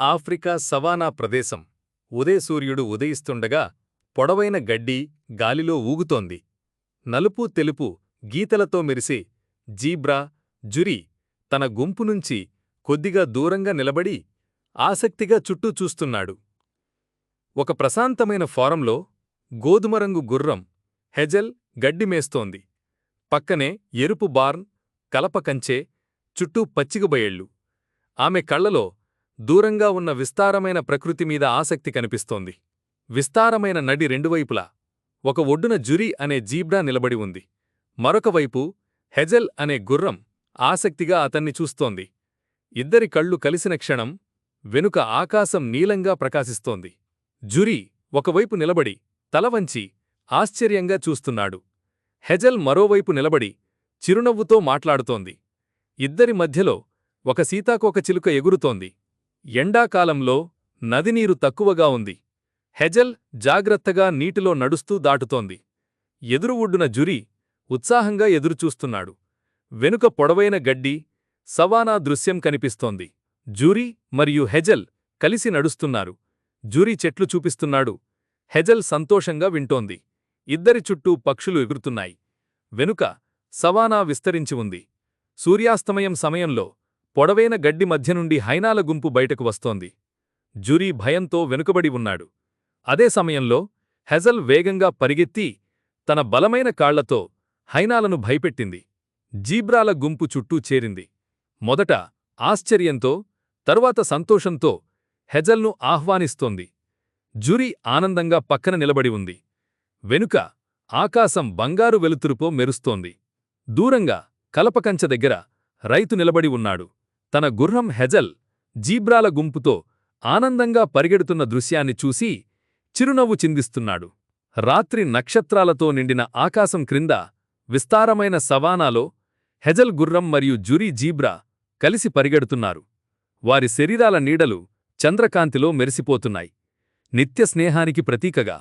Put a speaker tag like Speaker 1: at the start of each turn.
Speaker 1: Africa savannah ప్రదేశం. ఉదయసూర్యుడు ఉదయిస్తుండగా పొడవైన గడ్డి గాలిలో ఊగుతోంది. నలుపు తెలుపు గీతలతో మెరిసే జీబ్రా జురీ తన గుంపునుంచి కొద్దిగా దూరంగా నిలబడి ఆసక్తిగా చుట్టూ చూస్తున్నాడు. ఒక ప్రశాంతమైన ఫారంలో గోధుమరంగు గుర్రం హెజల్ గడ్డి మేస్తోంది. పక్కనే ఎరుపు బార్న్, కలప కంచె, చుట్టూ పచ్చికబయళ్ళు. ఆమె కళ్లలో దూరంగా ఉన్న విస్తారమైన ప్రకృతిమీద ఆసక్తి కనిపిస్తోంది. విస్తారమైన నడి రెండువైపులా ఒక ఒడ్డున జురీ అనే జీబ్రా నిలబడి ఉంది. మరొకవైపు హెజల్ అనే గుర్రం ఆసక్తిగా అతన్ని చూస్తోంది. ఇద్దరి కళ్ళు కలిసిన క్షణం వెనుక ఆకాశం నీలంగా ప్రకాశిస్తోంది. జురీ ఒకవైపు నిలబడి తలవంచి ఆశ్చర్యంగా చూస్తున్నాడు. హెజల్ మరోవైపు నిలబడి చిరునవ్వుతో మాట్లాడుతోంది. ఇద్దరి మధ్యలో ఒక సీతాకోకచిలుక ఎగురుతోంది. ఎండాకాలంలో నదినీరు తక్కువగా ఉంది. హెజల్ జాగ్రత్తగా నీటిలో నడుస్తూ దాటుతోంది. ఎదురు ఒడ్డున జురీ ఉత్సాహంగా ఎదురుచూస్తున్నాడు. వెనుక పొడవైన గడ్డి, సవానా దృశ్యం కనిపిస్తోంది. జురీ మరియు హెజల్ కలిసి నడుస్తున్నారు. జురీ చెట్లు చూపిస్తున్నాడు. హెజల్ సంతోషంగా వింటోంది. ఇద్దరి చుట్టూ పక్షులు ఎగురుతున్నాయి. వెనుక సవానా విస్తరించి ఉంది. సూర్యాస్తమయం సమయంలో పొడవైన గడ్డి మధ్యనుండి హైనాల గుంపు బయటకు వస్తోంది. జురీ భయంతో వెనుకబడి ఉన్నాడు. అదే సమయంలో హెజల్ వేగంగా పరిగెత్తి తన బలమైన కాళ్లతో హైనాలను భయపెట్టింది. జీబ్రాల గుంపు చుట్టూ చేరింది. మొదట ఆశ్చర్యంతో, తరువాత సంతోషంతో హెజల్ను ఆహ్వానిస్తోంది. జురీ ఆనందంగా పక్కన నిలబడి ఉంది. వెనుక ఆకాశం బంగారు వెలుతురుతో మెరుస్తోంది. దూరంగా కలపకంచె దగ్గర రైతు నిలబడి ఉన్నాడు. తన గుర్రం హెజల్ జీబ్రాల గుంపుతో ఆనందంగా పరిగెడుతున్న దృశ్యాన్ని చూసి చిరునవ్వు చిందిస్తున్నాడు. రాత్రి నక్షత్రాలతో నిండిన ఆకాశం క్రింద విస్తారమైన సవానాలో హెజల్ గుర్రం మరియు జురీ జీబ్రా కలిసి పరిగెడుతున్నారు. వారి శరీరాల నీడలు చంద్రకాంతిలో మెరిసిపోతున్నాయి. నిత్య స్నేహానికి ప్రతీకగా